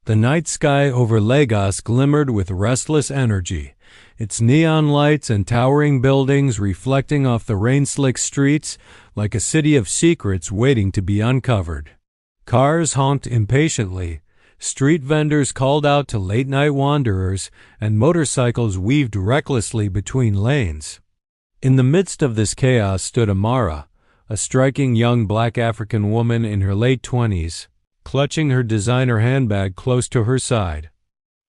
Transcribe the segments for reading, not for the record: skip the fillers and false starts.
The night sky over Lagos glimmered with restless energy, its neon lights and towering buildings reflecting off the rain-slicked streets like a city of secrets waiting to be uncovered. Cars honked impatiently, street vendors called out to late-night wanderers, and motorcycles weaved recklessly between lanes. In the midst of this chaos stood Amara, a striking young black African woman in her late 20s, clutching her designer handbag close to her side.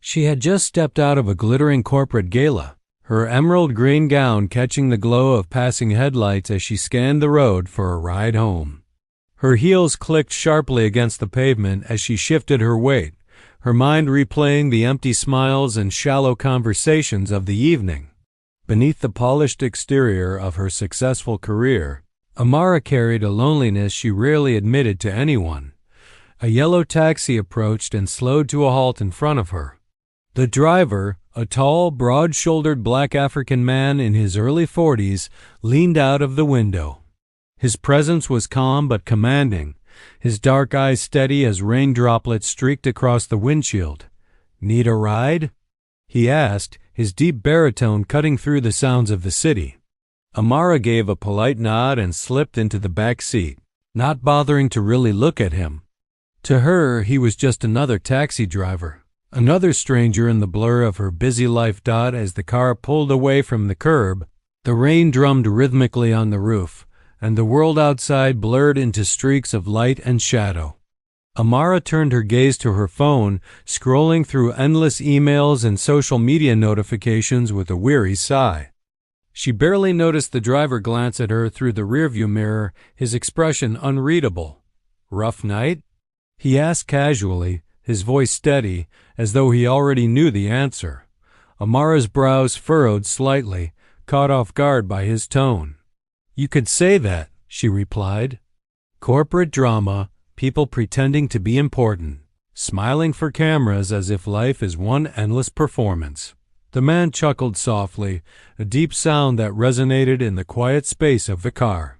She had just stepped out of a glittering corporate gala, her emerald green gown catching the glow of passing headlights as she scanned the road for a ride home. Her heels clicked sharply against the pavement as she shifted her weight, her mind replaying the empty smiles and shallow conversations of the evening. Beneath the polished exterior of her successful career, Amara carried a loneliness she rarely admitted to anyone. A yellow taxi approached and slowed to a halt in front of her. The driver, a tall, broad-shouldered black African man in his early 40s, leaned out of the window. His presence was calm but commanding, his dark eyes steady as rain droplets streaked across the windshield. "Need a ride?" he asked, his deep baritone cutting through the sounds of the city. Amara gave a polite nod and slipped into the back seat, not bothering to really look at him. To her, he was just another taxi driver, another stranger in the blur of her busy life. As the car pulled away from the curb, the rain drummed rhythmically on the roof, and the world outside blurred into streaks of light and shadow. Amara turned her gaze to her phone, scrolling through endless emails and social media notifications with a weary sigh. She barely noticed the driver glance at her through the rearview mirror, his expression unreadable. "Rough night?" he asked casually, his voice steady, as though he already knew the answer. Amara's brows furrowed slightly, caught off guard by his tone. "You could say that," she replied. "Corporate drama, people pretending to be important, smiling for cameras as if life is one endless performance." The man chuckled softly, a deep sound that resonated in the quiet space of the car.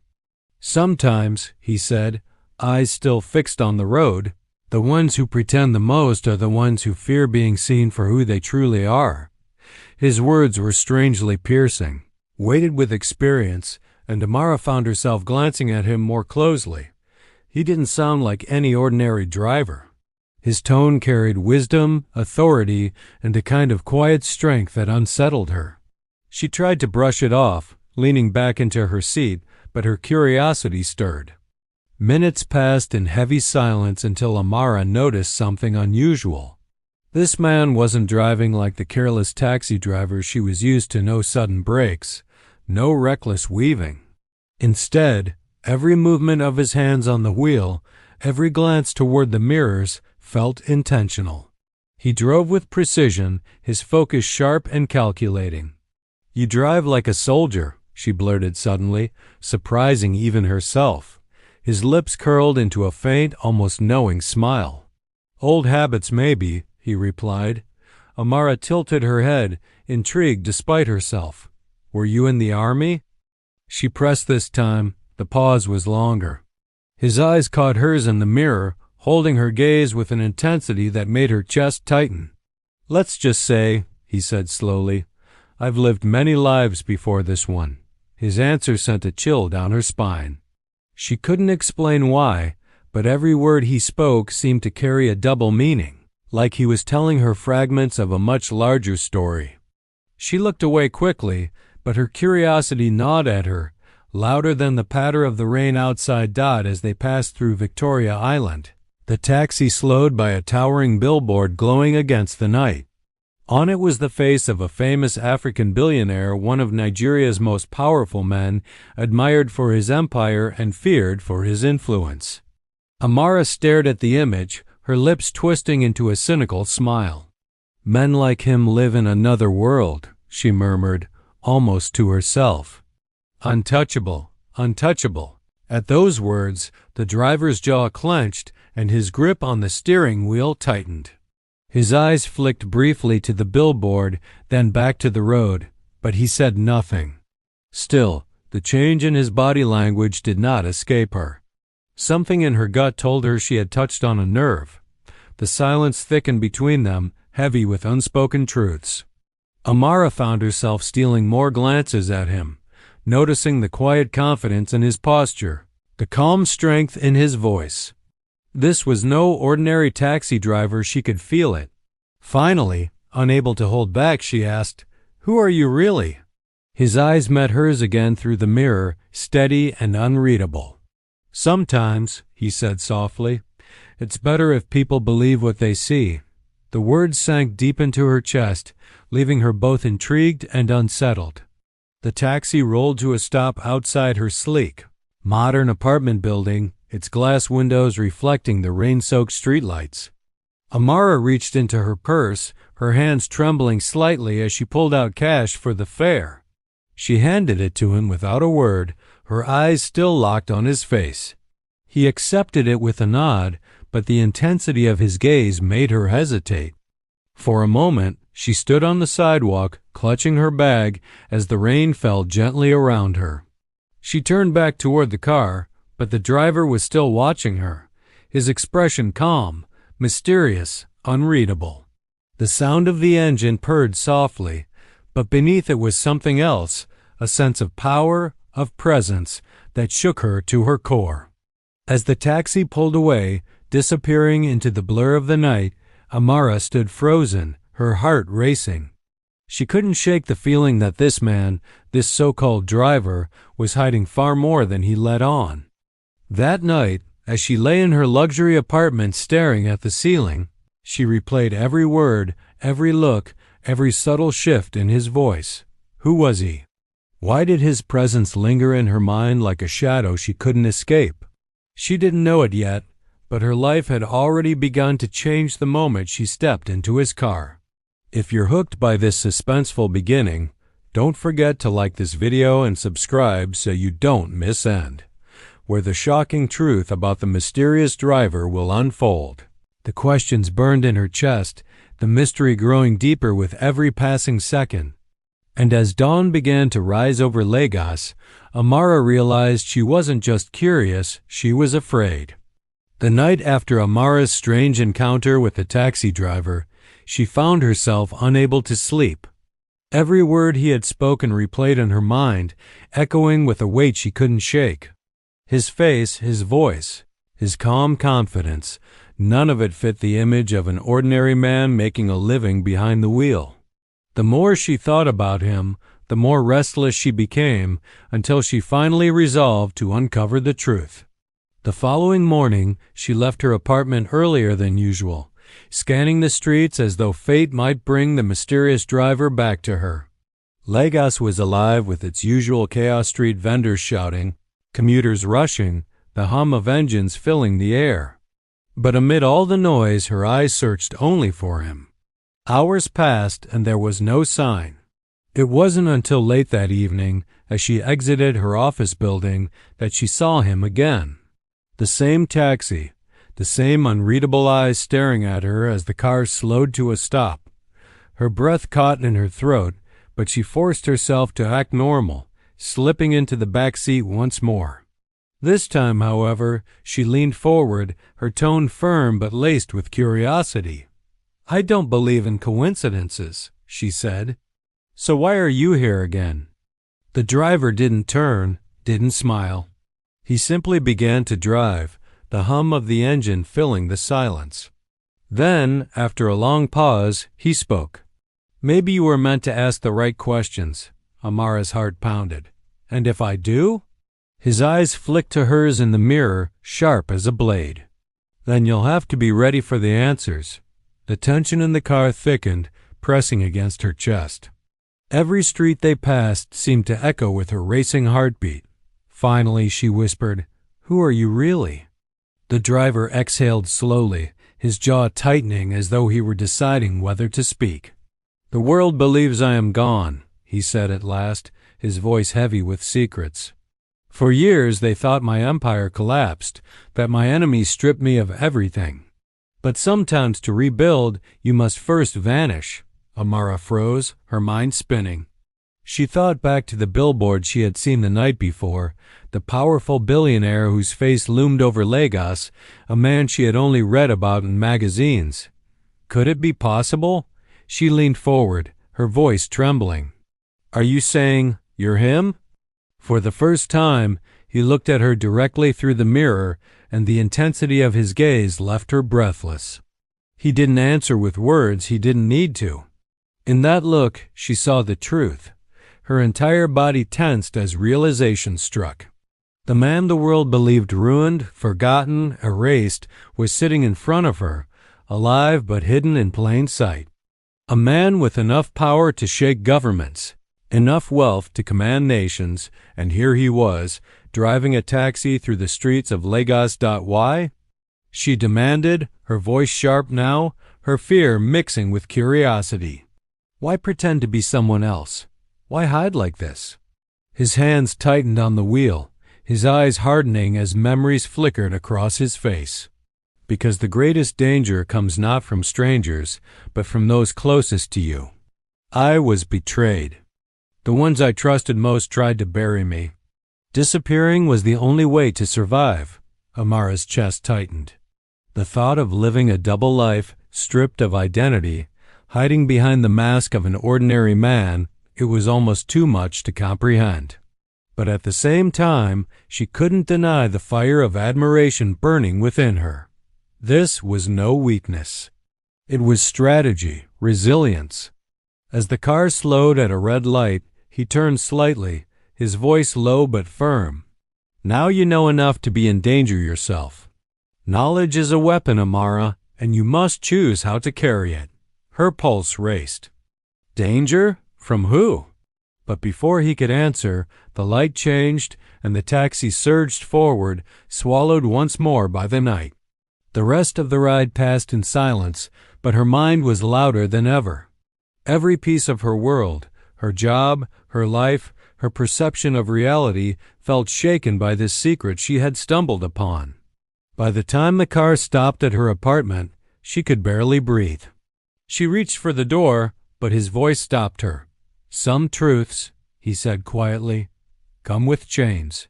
"Sometimes," he said, eyes still fixed on the road, "the ones who pretend the most are the ones who fear being seen for who they truly are." His words were strangely piercing, weighted with experience, and Amara found herself glancing at him more closely. He didn't sound like any ordinary driver. His tone carried wisdom, authority, and a kind of quiet strength that unsettled her. She tried to brush it off, leaning back into her seat, but her curiosity stirred. Minutes passed in heavy silence until Amara noticed something unusual. This man wasn't driving like the careless taxi drivers she was used to. No sudden brakes, no reckless weaving. Instead, every movement of his hands on the wheel, every glance toward the mirrors, felt intentional. He drove with precision, his focus sharp and calculating. "You drive like a soldier," she blurted suddenly, surprising even herself. His lips curled into a faint, almost knowing smile. "Old habits, maybe," he replied. Amara tilted her head, intrigued despite herself. "Were you in the army?" She pressed this time. The pause was longer. His eyes caught hers in the mirror, holding her gaze with an intensity that made her chest tighten. "Let's just say," he said slowly, "I've lived many lives before this one." His answer sent a chill down her spine. She couldn't explain why, but every word he spoke seemed to carry a double meaning, like he was telling her fragments of a much larger story. She looked away quickly, but her curiosity gnawed at her, louder than the patter of the rain outside. As they passed through Victoria Island, the taxi slowed by a towering billboard glowing against the night. On it was the face of a famous African billionaire, one of Nigeria's most powerful men, admired for his empire and feared for his influence. Amara stared at the image, her lips twisting into a cynical smile. "Men like him live in another world," she murmured, almost to herself. "Untouchable, untouchable." At those words, the driver's jaw clenched and his grip on the steering wheel tightened. His eyes flicked briefly to the billboard, then back to the road, but he said nothing. Still, the change in his body language did not escape her. Something in her gut told her she had touched on a nerve. The silence thickened between them, heavy with unspoken truths. Amara found herself stealing more glances at him, noticing the quiet confidence in his posture, the calm strength in his voice. This was no ordinary taxi driver, she could feel it. Finally, unable to hold back, she asked, "Who are you really?" His eyes met hers again through the mirror, steady and unreadable. "Sometimes," he said softly, "it's better if people believe what they see." The words sank deep into her chest, leaving her both intrigued and unsettled. The taxi rolled to a stop outside her sleek, modern apartment building, its glass windows reflecting the rain-soaked streetlights. Amara reached into her purse, her hands trembling slightly as she pulled out cash for the fare. She handed it to him without a word, her eyes still locked on his face. He accepted it with a nod, but the intensity of his gaze made her hesitate. For a moment, she stood on the sidewalk, clutching her bag as the rain fell gently around her. She turned back toward the car, but the driver was still watching her, his expression calm, mysterious, unreadable. The sound of the engine purred softly, but beneath it was something else, a sense of power, of presence, that shook her to her core. As the taxi pulled away, disappearing into the blur of the night, Amara stood frozen, her heart racing. She couldn't shake the feeling that this man, this so-called driver, was hiding far more than he let on. That night, as she lay in her luxury apartment staring at the ceiling, she replayed every word, every look, every subtle shift in his voice. Who was he? Why did his presence linger in her mind like a shadow she couldn't escape? She didn't know it yet, but her life had already begun to change the moment she stepped into his car. If you're hooked by this suspenseful beginning, don't forget to like this video and subscribe so you don't miss end, where the shocking truth about the mysterious driver will unfold. The questions burned in her chest, the mystery growing deeper with every passing second. And as dawn began to rise over Lagos, Amara realized she wasn't just curious, she was afraid. The night after Amara's strange encounter with the taxi driver, she found herself unable to sleep. Every word he had spoken replayed in her mind, echoing with a weight she couldn't shake. His face, his voice, his calm confidence, none of it fit the image of an ordinary man making a living behind the wheel. The more she thought about him, the more restless she became, until she finally resolved to uncover the truth. The following morning, she left her apartment earlier than usual, scanning the streets as though fate might bring the mysterious driver back to her. Lagos was alive with its usual chaos, street vendors shouting, commuters rushing, the hum of engines filling the air. But amid all the noise, her eyes searched only for him. Hours passed and there was no sign. It wasn't until late that evening, as she exited her office building, that she saw him again. The same taxi, the same unreadable eyes staring at her as the car slowed to a stop. Her breath caught in her throat, but she forced herself to act normal, slipping into the back seat once more. This time, however, she leaned forward, her tone firm but laced with curiosity. "I don't believe in coincidences," she said. "So why are you here again?" The driver didn't turn, didn't smile. He simply began to drive, the hum of the engine filling the silence. Then, after a long pause, he spoke. "Maybe you were meant to ask the right questions." Amara's heart pounded. "And if I do?" His eyes flicked to hers in the mirror, sharp as a blade. "Then you'll have to be ready for the answers." The tension in the car thickened, pressing against her chest. Every street they passed seemed to echo with her racing heartbeat. Finally, she whispered, "Who are you really?" The driver exhaled slowly, his jaw tightening as though he were deciding whether to speak. "The world believes I am gone," he said at last, his voice heavy with secrets. "For years they thought my empire collapsed, that my enemies stripped me of everything. But sometimes to rebuild, you must first vanish." Amara froze, her mind spinning. She thought back to the billboard she had seen the night before, the powerful billionaire whose face loomed over Lagos, a man she had only read about in magazines. Could it be possible? She leaned forward, her voice trembling. "Are you saying you're him?" For the first time, he looked at her directly through the mirror, and the intensity of his gaze left her breathless. He didn't answer with words he didn't need to. In that look, she saw the truth. Her entire body tensed as realization struck. The man the world believed ruined, forgotten, erased, was sitting in front of her, alive but hidden in plain sight. A man with enough power to shake governments, enough wealth to command nations, and here he was, driving a taxi through the streets of Lagos. Why? She demanded, her voice sharp now, her fear mixing with curiosity. Why pretend to be someone else? Why hide like this? His hands tightened on the wheel, his eyes hardening as memories flickered across his face. Because the greatest danger comes not from strangers, but from those closest to you. I was betrayed. The ones I trusted most tried to bury me. Disappearing was the only way to survive. Amara's chest tightened. The thought of living a double life, stripped of identity, hiding behind the mask of an ordinary man, it was almost too much to comprehend. But at the same time, she couldn't deny the fire of admiration burning within her. This was no weakness. It was strategy, resilience. As the car slowed at a red light, he turned slightly, his voice low but firm. "Now you know enough to be in danger yourself. Knowledge is a weapon, Amara, and you must choose how to carry it." Her pulse raced. Danger? From who? But before he could answer, the light changed and the taxi surged forward, swallowed once more by the night. The rest of the ride passed in silence, but her mind was louder than ever. Every piece of her world, her job, her life, her perception of reality, felt shaken by this secret she had stumbled upon. By the time the car stopped at her apartment, she could barely breathe. She reached for the door, but his voice stopped her. "Some truths," he said quietly, "come with chains.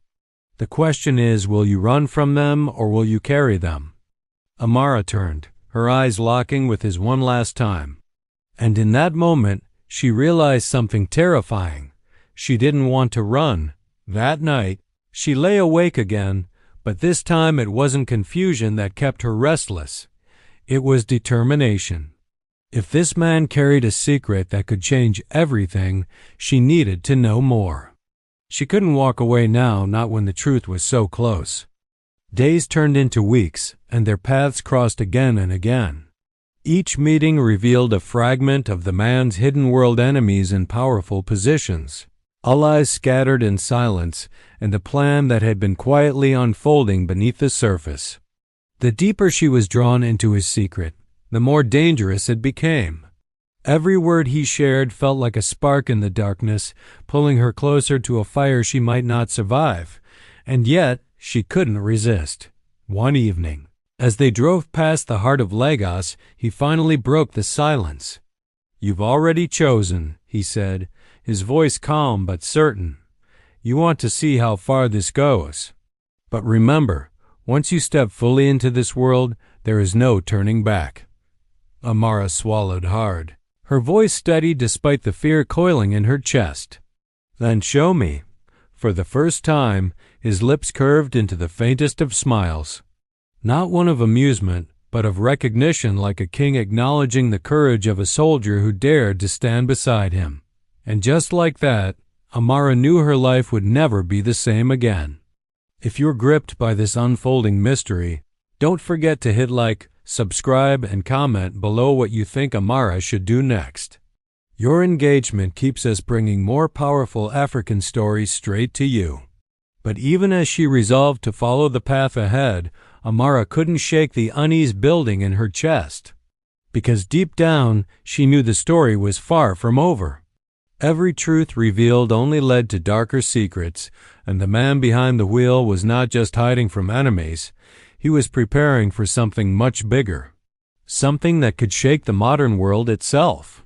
The question is, will you run from them or will you carry them?" Amara turned, her eyes locking with his one last time. And in that moment, she realized something terrifying. She didn't want to run. That night, she lay awake again, but this time it wasn't confusion that kept her restless. It was determination. If this man carried a secret that could change everything, she needed to know more. She couldn't walk away now, not when the truth was so close. Days turned into weeks, and their paths crossed again and again. Each meeting revealed a fragment of the man's hidden world enemies in powerful positions, allies scattered in silence, and a plan that had been quietly unfolding beneath the surface. The deeper she was drawn into his secret, the more dangerous it became. Every word he shared felt like a spark in the darkness, pulling her closer to a fire she might not survive. And yet, she couldn't resist. One evening, as they drove past the heart of Lagos, he finally broke the silence. "You've already chosen," he said, his voice calm but certain. "You want to see how far this goes. But remember, once you step fully into this world, there is no turning back." Amara swallowed hard, her voice steady despite the fear coiling in her chest. "Then show me." For the first time, his lips curved into the faintest of smiles. Not one of amusement, but of recognition, like a king acknowledging the courage of a soldier who dared to stand beside him. And just like that, Amara knew her life would never be the same again. If you're gripped by this unfolding mystery, don't forget to hit like, subscribe, and comment below what you think Amara should do next. Your engagement keeps us bringing more powerful African stories straight to you. But even as she resolved to follow the path ahead, Amara couldn't shake the unease building in her chest. Because deep down, she knew the story was far from over. Every truth revealed only led to darker secrets, and the man behind the wheel was not just hiding from enemies. He was preparing for something much bigger. Something that could shake the modern world itself.